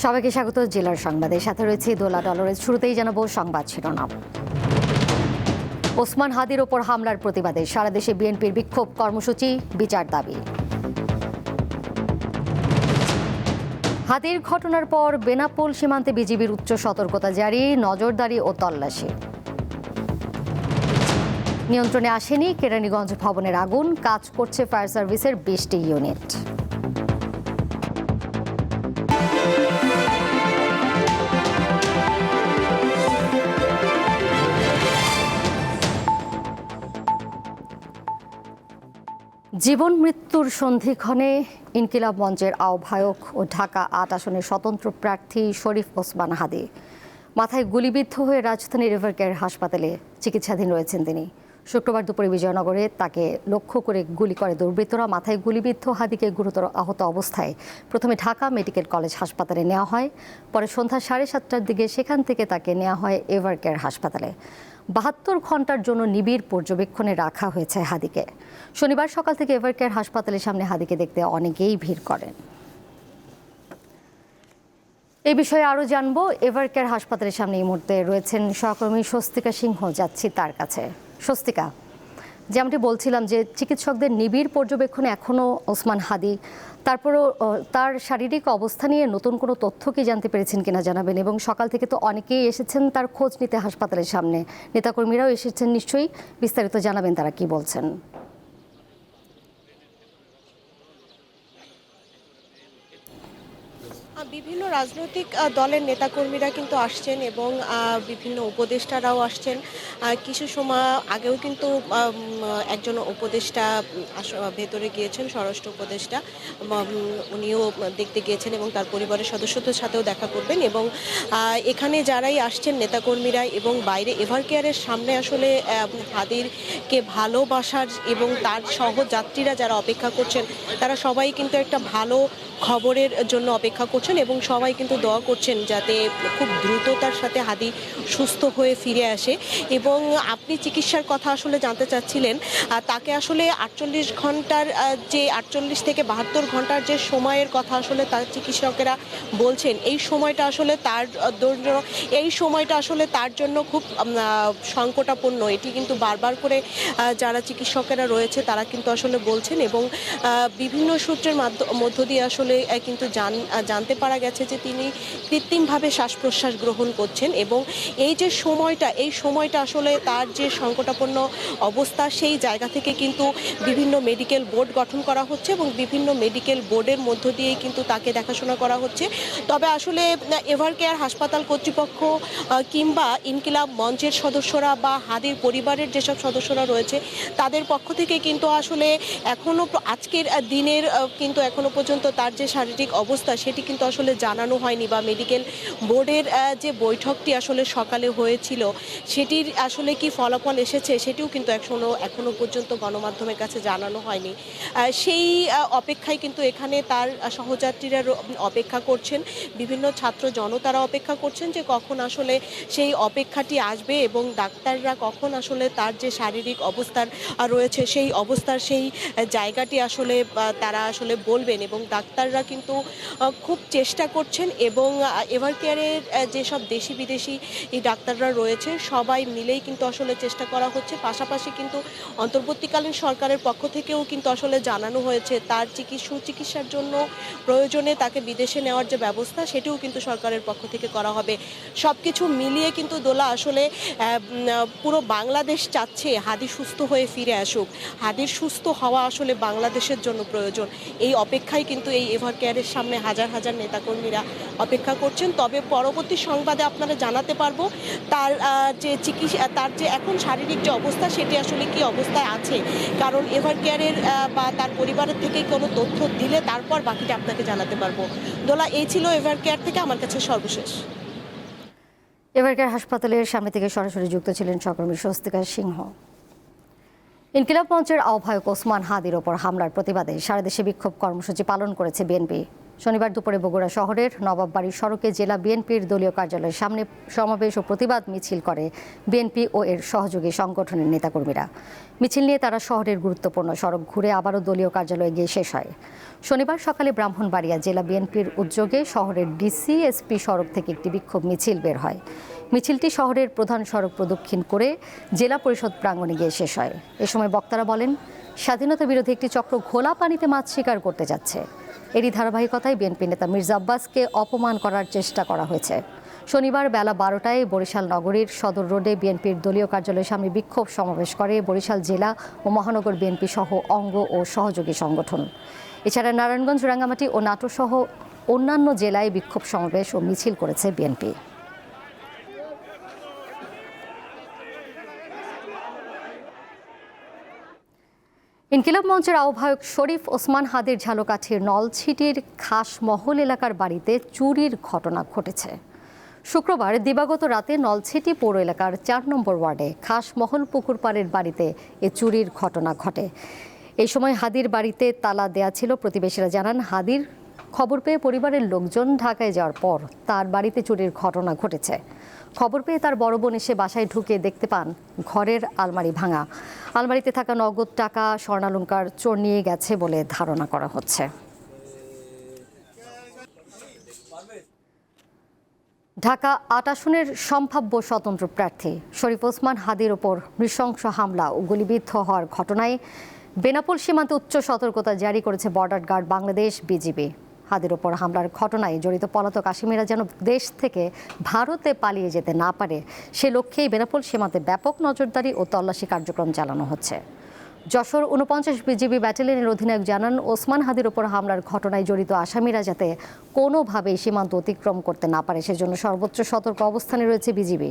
সবাইকে স্বাগত জেলার সংবাদের সাথে রয়েছে দোলা ডলরের। শুরুতেই জানাবো সংবাদ শিরোনাম। ওসমান হাদির ওপর হামলার প্রতিবাদে সারা দেশে বিএনপির বিক্ষোভ কর্মসূচি, বিচার দাবি। হাদির ঘটনার পর বেনাপোল সীমান্তে বিজিবির উচ্চ সতর্কতা জারি, নজরদারি ও তল্লাশি। নিয়ন্ত্রণে আসেনি কেরানীগঞ্জ ভবনের আগুন, কাজ করছে ফায়ার সার্ভিসের 20টি ইউনিট। জীবন মৃত্যুর সন্ধিক্ষণে ইনকিলাব মঞ্চের আহ্বায়ক ও ঢাকা ৮ আসনের স্বতন্ত্র প্রার্থী শরীফ ওসমান হাদি মাথায় গুলিবিদ্ধ হয়ে রাজধানীর এভারকেয়ার হাসপাতালে চিকিৎসাধীন রয়েছেন। তিনি শুক্রবার দুপুরে বিজয়নগরে তাকে লক্ষ্য করে গুলি করে দুর্বৃত্তরা। মাথায় গুলিবিদ্ধ হাদিকে গুরুতর আহত অবস্থায় প্রথমে ঢাকা মেডিকেল কলেজ হাসপাতালে নেওয়া হয়, পরে সন্ধ্যা 7:30টার দিকে সেখান থেকে তাকে নেওয়া হয় এভারকেয়ার হাসপাতালে। 72 ঘন্টার জন্য নিবিড় পর্যবেক্ষণে রাখা হয়েছে হাদিকে। শনিবার সকাল থেকে এভারকেয়ার হাসপাতালের সামনে হাদিকে দেখতে অনেকেই ভিড় করেন। এই বিষয়ে আরও জানবো। এভারকেয়ার হাসপাতালের সামনে এই মুহূর্তে রয়েছেন সহকর্মী স্বস্তিকা সিংহ, যাচ্ছি তার কাছে। স্বস্তিকা, যেমনটি বলছিলাম যে চিকিৎসকদের নিবিড় পর্যবেক্ষণে এখনও ওসমান হাদি, তারপরও তার শারীরিক অবস্থা নিয়ে নতুন কোনো তথ্য কি জানতে পেরেছেন কিনা জানাবেন। এবং সকাল থেকে তো অনেকেই এসেছেন তার খোঁজ নিতে হাসপাতালের সামনে, নেতাকর্মীরাও এসেছেন নিশ্চয়ই, বিস্তারিত জানাবেন তারা কি বলছেন। বিভিন্ন রাজনৈতিক দলের নেতাকর্মীরা কিন্তু আসছেন এবং বিভিন্ন উপদেষ্টারাও আসছেন। কিছু সময় আগেও কিন্তু একজন উপদেষ্টা ভেতরে গিয়েছেন, স্বরাষ্ট্র উপদেষ্টা, উনিও দেখতে গিয়েছেন এবং তার পরিবারের সদস্যদের সাথেও দেখা করবেন। এবং এখানে যারাই আসছেন নেতাকর্মীরা এবং বাইরে এভারকেয়ারের সামনে আসলে হাদিরকে ভালোবাসার এবং তার সহযাত্রীরা যারা অপেক্ষা করছেন, তারা সবাই কিন্তু একটা ভালো খবরের জন্য অপেক্ষা করছেন এবং সবাই কিন্তু দোয়া করছেন যাতে খুব দ্রুততার সাথে হাদি সুস্থ হয়ে ফিরে আসে। এবং আপনি চিকিৎসার কথা আসলে জানতে চাচ্ছিলেন, তাকে আসলে 48 ঘন্টার যে 48 থেকে 72 ঘন্টার যে সময়ের কথা আসলে তার চিকিৎসকেরা বলছেন, এই সময়টা আসলে তার জন্য খুব সংকটাপন্ন। এটি কিন্তু বারবার করে যারা চিকিৎসকেরা রয়েছে তারা কিন্তু আসলে বলছেন এবং বিভিন্ন সূত্রের মধ্য দিয়ে আসলে কিন্তু জানতে পারা গেছে যে তিনি কৃত্রিমভাবে শ্বাস প্রশ্বাস গ্রহণ করছেন। এবং এই সময়টা আসলে তার যে সংকটাপন্ন অবস্থা, সেই জায়গা থেকে কিন্তু বিভিন্ন মেডিকেল বোর্ড গঠন করা হচ্ছে এবং বিভিন্ন মেডিকেল বোর্ডের মধ্য দিয়েই কিন্তু তাকে দেখাশোনা করা হচ্ছে। তবে আসলে এভারকেয়ার হাসপাতাল কর্তৃপক্ষ কিংবা ইনকিলাব মঞ্চের সদস্যরা বা হাদির পরিবারের যেসব সদস্যরা রয়েছে তাদের পক্ষ থেকে কিন্তু আসলে আজকের দিনের কিন্তু এখনো পর্যন্ত তার যে শারীরিক অবস্থা সেটি কিন্তু আসলে জানানো হয়নি, বা মেডিকেল বোর্ডের যে বৈঠকটি আসলে সকালে হয়েছিল সেটির আসলে কি ফলাফল এসেছে সেটিও কিন্তু এখনো পর্যন্ত গণমাধ্যমের কাছে জানানো হয়নি। সেই অপেক্ষায় কিন্তু এখানে তার সহযাত্রীরা অপেক্ষা করছেন, বিভিন্ন ছাত্র জনতারা অপেক্ষা করছেন যে কখন আসলে সেই অপেক্ষাটি আসবে এবং ডাক্তাররা কখন আসলে তার যে শারীরিক অবস্থার রয়েছে সেই অবস্থার সেই জায়গাটি আসলে তারা আসলে বলবেন। এবং ডাক্তাররা কিন্তু খুব চেষ্টা করছেন এবং এভারকেয়ারের যেসব দেশি বিদেশি এই ডাক্তাররা রয়েছে সবাই মিলেই কিন্তু আসলে চেষ্টা করা হচ্ছে। পাশাপাশি কিন্তু অন্তর্বর্তীকালীন সরকারের পক্ষ থেকেও কিন্তু আসলে জানানো হয়েছে তার সুচিকিৎসার জন্য প্রয়োজনে তাকে বিদেশে নেওয়ার যে ব্যবস্থা সেটিও কিন্তু সরকারের পক্ষ থেকে করা হবে। সব কিছু মিলিয়ে কিন্তু দোলা আসলে পুরো বাংলাদেশ চাচ্ছে হাদি সুস্থ হয়ে ফিরে আসুক। হাদির সুস্থ হওয়া আসলে বাংলাদেশের জন্য প্রয়োজন। এই অপেক্ষায় কিন্তু এই এভারকেয়ারের সামনে হাজার হাজার নেতাকর্মীরা অপেক্ষা করছেন। তবে পরবর্তী সংবাদে আপনারা জানাতে পারবো তার যে এখন শারীরিক যে অবস্থা সেটি আসলে কি অবস্থায় আছে, কারণ এভারকেয়ারের বা তার পরিবারের থেকে কোনো তথ্য দিলে তারপর বাকিটা আপনাকে জানাতে পারবো। দোলা, এই ছিল এভারকেয়ার থেকে আমার কাছে সর্বশেষ। এভারকেয়ার হাসপাতালের সামনে থেকে সরাসরি যুক্ত ছিলেন সহকর্মী স্বস্তিকা সিংহ। ইনকিলাব মঞ্চের আহ্বায়ক ওসমান হাদির ওপর হামলার প্রতিবাদে সারা দেশে বিক্ষোভ কর্মসূচি পালন করেছে বিএনপি। শনিবার দুপুরে বগুড়া শহরের নবাববাড়ি সড়কে জেলা বিএনপির দলীয় কার্যালয়ের সামনে সমাবেশ ও প্রতিবাদ মিছিল করে বিএনপি ও এর সহযোগী সংগঠনের নেতাকর্মীরা। মিছিল নিয়ে তারা শহরের গুরুত্বপূর্ণ সড়ক ঘুরে আবারও দলীয় কার্যালয়ে গিয়ে শেষ হয়। শনিবার সকালে ব্রাহ্মণবাড়িয়া জেলা বিএনপির উদ্যোগে শহরের ডিসি এসপি সড়ক থেকে একটি বিক্ষোভ মিছিল বের হয়। মিছিলটি শহরের প্রধান সড়ক প্রদক্ষিণ করে জেলা পরিষদ প্রাঙ্গণে গিয়ে শেষ হয়। এ সময় বক্তারা বলেন, স্বাধীনতা বিরোধী একটি চক্র ঘোলা পানিতে মাছ শিকার করতে যাচ্ছে। এরই ধারাবাহিকতায় বিএনপি নেতা মির্জা আব্বাসকে অপমান করার চেষ্টা করা হয়েছে। শনিবার বেলা 12টায় বরিশাল নগরীর সদর রোডে বিএনপির দলীয় কার্যালয়ের সামনে বিক্ষোভ সমাবেশ করে বরিশাল জেলা ও মহানগর বিএনপি সহ অঙ্গ ও সহযোগী সংগঠন। এছাড়া নারায়ণগঞ্জ, রাঙ্গামাটি ও নাটোর সহ অন্যান্য জেলায় বিক্ষোভ সমাবেশ ও মিছিল করেছে বিএনপি। ইনকিলাব মঞ্চের আহ্বায়ক শরীফ ওসমান হাদির ঝালকাঠির নলছিটির খাসমহল এলাকার বাড়িতে চুরির ঘটনা ঘটেছে। শুক্রবার দিবাগত রাতে নলছিটি পৌর এলাকার 4 নম্বর ওয়ার্ডে খাসমহল পুকুরপাড়ের বাড়িতে এ চুরির ঘটনা ঘটে। এই সময় হাদির বাড়িতে তালা দেয়া ছিল। প্রতিবেশীরা জানান, হাদির খবর পেয়ে পরিবারের লোকজন ঢাকায় যাওয়ার পর তার বাড়িতে চুরির ঘটনা ঘটেছে। খবর পেয়ে তার বড় বোন এসে বাসায় ঢুকে দেখতে পান ঘরের আলমারি ভাঙা। আলমারিতে থাকা নগদ টাকা, স্বর্ণালংকার চোর নিয়ে গেছে বলে ধারণা করা হচ্ছে। ঢাকা 8 আসনের সম্ভাব্য স্বতন্ত্র প্রার্থী শরীফ ওসমান হাদির ওপর নৃশংস হামলা ও গুলিবিদ্ধ হওয়ার ঘটনায় বেনাপোল সীমান্তে উচ্চ সতর্কতা জারি করেছে বর্ডার গার্ড বাংলাদেশ বিজিবি। হাদির ওপর হামলার ঘটনায় জড়িত পলাতক আসামিরা যেন দেশ থেকে ভারতে পালিয়ে যেতে না পারে সে লক্ষ্যেই বেনাপোল সীমান্তে ব্যাপক নজরদারি ও তল্লাশি কার্যক্রম চালানো হচ্ছে। যশোর 49 বিজিবি ব্যাটালিয়নের অধিনায়ক জানান, ওসমান হাদির ওপর হামলার ঘটনায় জড়িত আসামিরা যাতে কোনোভাবেই সীমান্ত অতিক্রম করতে না পারে সেজন্য সর্বোচ্চ সতর্ক অবস্থানে রয়েছে বিজিবি।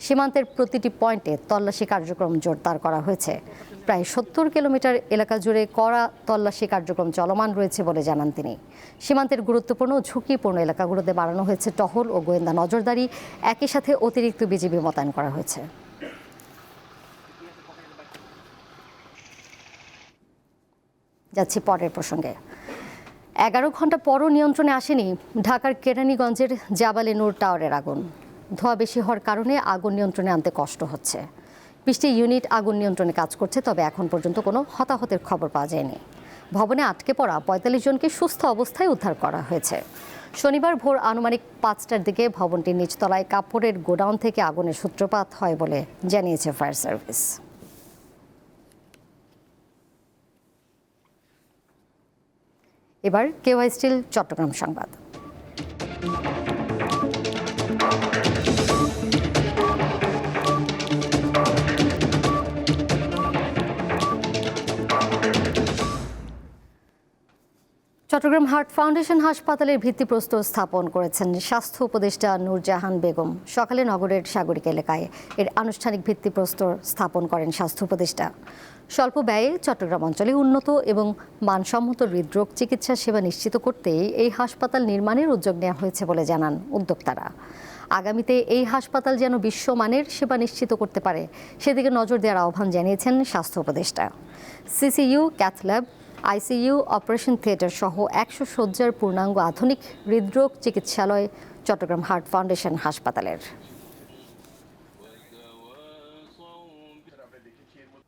সীমান্তের প্রতিটি পয়েন্টে তল্লাশি কার্যক্রম জোরদার করা হয়েছে। প্রায় 70 কিলোমিটার এলাকা জুড়ে কড়া তল্লাশি কার্যক্রম চলমান রয়েছে বলে জানান তিনি। সীমান্তের গুরুত্বপূর্ণ ও ঝুঁকিপূর্ণ এলাকাগুলোতে বাড়ানো হয়েছে টহল ও গোয়েন্দা নজরদারি। একই সাথে অতিরিক্ত বিজিবি মোতায়েন করা হয়েছে। যাচ্ছি পরের প্রসঙ্গে। 11 ঘন্টা পরও নিয়ন্ত্রণে আসেনি ঢাকার কেরানীগঞ্জের জাবালে নূর টাওয়ারের আগুন। ধোঁয়া বেশি হওয়ার কারণে আগুন নিয়ন্ত্রণে আনতে কষ্ট হচ্ছে। 20টি ইউনিট আগুন নিয়ন্ত্রণে কাজ করছে, তবে এখন পর্যন্ত কোনো হতাহতের খবর পাওয়া যায়নি। ভবনে আটকে পড়া 45 জনকে সুস্থ অবস্থায় উদ্ধার করা হয়েছে। শনিবার ভোর আনুমানিক 5টার দিকে ভবনটির নিচতলায় কাপড়ের গোডাউন থেকে আগুনের সূত্রপাত হয় বলে জানিয়েছে ফায়ার সার্ভিস। এবার কেওয়াই স্টিল চট্টগ্রাম সংবাদ। চট্টগ্রাম হার্ট ফাউন্ডেশন হাসপাতালের ভিত্তিপ্রস্তর স্থাপন করেছেন স্বাস্থ্য উপদেষ্টা নূরজাহান বেগম। সকালে নগরের সাগরিক এলাকায় এর আনুষ্ঠানিক ভিত্তিপ্রস্তর স্থাপন করেন স্বাস্থ্য উপদেষ্টা। স্বল্প ব্যয়ে চট্টগ্রাম অঞ্চলে উন্নত এবং মানসম্মত হৃদরোগ চিকিৎসা সেবা নিশ্চিত করতেই এই হাসপাতাল নির্মাণের উদ্যোগ নেওয়া হয়েছে বলে জানান উদ্যোক্তারা। আগামীতে এই হাসপাতাল যেন বিশ্বমানের সেবা নিশ্চিত করতে পারে সেদিকে নজর দেওয়ার আহ্বান জানিয়েছেন স্বাস্থ্য উপদেষ্টা। CCU, cath lab, ICU, operation theatre সহ 100 শয্যার পূর্ণাঙ্গ আধুনিক হৃদরোগ চিকিৎসালয় চট্টগ্রাম হার্ট ফাউন্ডেশন হাসপাতালের।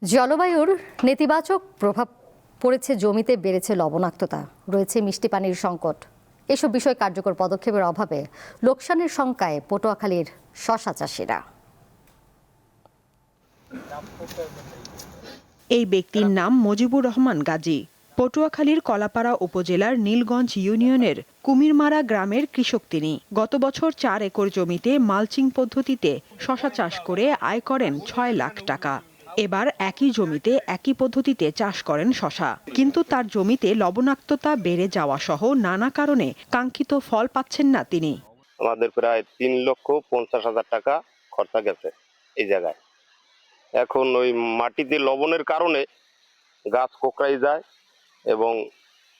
জলবায়ুর নেতিবাচক প্রভাব পড়েছে জমিতে, বেড়েছে লবণাক্ততা, রয়েছে মিষ্টি পানির সংকট। এসব বিষয় কার্যকর পদক্ষেপের অভাবে লোকসানের শঙ্কায় পটুয়াখালীর শশা চাষিরা। এই ব্যক্তির নাম মজিবুর রহমান গাজী। পটুয়াখালীর কলাপাড়া উপজেলার নীলগঞ্জ ইউনিয়নের কুমিরমারা গ্রামের কৃষক তিনি। গত বছর 4 একর জমিতে মালচিং পদ্ধতিতে শশা চাষ করে আয় করেন 6 লাখ টাকা। এবার একই জমিতে একই পদ্ধতিতে চাষ করেন শশা, কিন্তু তার জমিতে লবণাক্ততা বেড়ে যাওয়া সহ নানা কারণে কাঙ্ক্ষিত ফল পাচ্ছেন না তিনি। আমাদের প্রায় 3,50,000 টাকা খরচা গেছে এই জায়গায়। এখন ওই মাটিতে লবণের কারণে গাছ কোকড়াই যায় এবং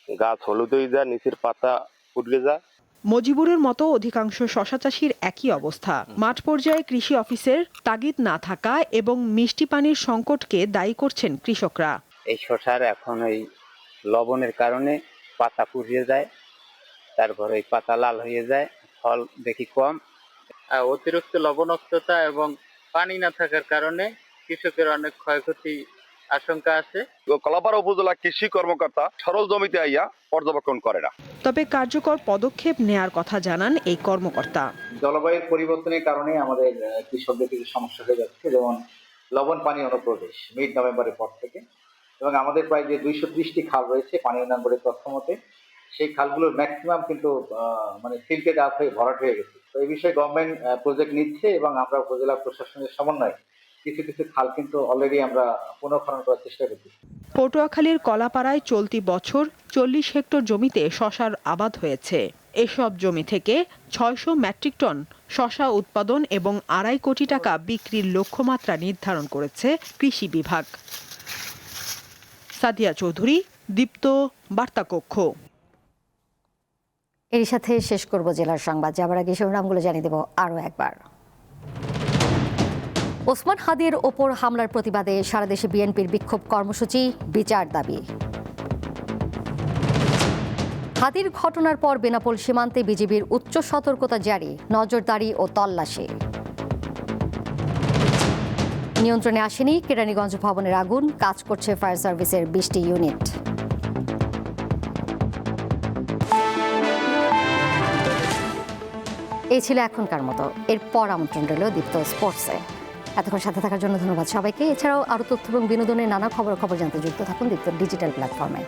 গাছ হলুদ হয়ে যায়, নিচের পাতা উঠে যায়। মজিবুরের মতো অধিকাংশ শশা চাষির একই অবস্থা। মাঠ পর্যায়ে কৃষি অফিসের তাগিদ না থাকা এবং মিষ্টি পানির সংকটকে দায়ী করছেন কৃষকরা। এই শশার এখন ওই লবণের কারণে পাতা পুড়িয়ে যায় তারপরে এই পাতা লাল হয়ে যায়, ফল দেখি কম। অতিরিক্ত লবণাক্ততা এবং পানি না থাকার কারণে কৃষকের অনেক ক্ষয়ক্ষতি আশঙ্কা আছে। কলাপাড়া উপজেলা কৃষি কর্মকর্তা সরল জমিতে আইয়া পর্যবেক্ষণ করে না। তবে কার্যকর পদক্ষেপ নেয়ার কথা জানান এই কর্মকর্তা। জলবায়ুর পরিবর্তনের কারণে আমাদের কৃষকদের কিছু সমস্যা হয়ে যাচ্ছে, যেমন লবণ পানি অনুপ্রবেশ মিড নভেম্বরের পর থেকে, এবং আমাদের প্রায় যে 230টি খাল রয়েছে পানি উন্নয়ন বোর্ডের তথ্য মতে, সেই খালগুলোর ম্যাক্সিমাম কিন্তু মানে সিল্টেড আপ হয়ে ভরাট হয়ে গেছে। তো এই বিষয়ে গভর্নমেন্ট প্রজেক্ট নিচ্ছে এবং আমরা উপজেলা প্রশাসনের সমন্বয়ে কিছু কিছু খাল কিন্তু অলরেডি আমরা পুনঃখনন করার চেষ্টা করছি। পটুয়াখালীর কলাপাড়ায় চলতি বছর 40 হেক্টর জমিতে শশার আবাদ হয়েছে। এসব জমি থেকে 600 মেট্রিক টন শশা উৎপাদন এবং 2.5 কোটি টাকা বিক্রির লক্ষ্যমাত্রা নির্ধারণ করেছে কৃষি বিভাগ। সাদিয়া চৌধুরী, দীপ্ত, বার্তা কক্ষ। এর সাথে শেষ করব জেলার সংবাদ। যাবার আগে শিরোনামগুলো জানিয়ে দেব আরও একবার। ওসমান হাদির ওপর হামলার প্রতিবাদে সারা দেশে বিএনপির বিক্ষোভ কর্মসূচি, বিচার দাবি। হাদির ঘটনার পর বেনাপোল সীমান্তে বিজিবির উচ্চ সতর্কতা জারি, নজরদারি ও তল্লাশি। নিয়ন্ত্রণে আসেনি কেরানীগঞ্জ ভবনের আগুন, কাজ করছে ফায়ার সার্ভিসের 20টি ইউনিট। এই ছিল এখনকার মতো। এরপর আমন্ত্রণ রইল দীপ্ত স্পোর্টসে। এতক্ষণ সাথে থাকার জন্য ধন্যবাদ সবাইকে। এছাড়াও আরও তথ্য এবং বিনোদনের নানা খবর জানতে যুক্ত থাকুন দীপ্ত ডিজিটাল প্ল্যাটফর্মে।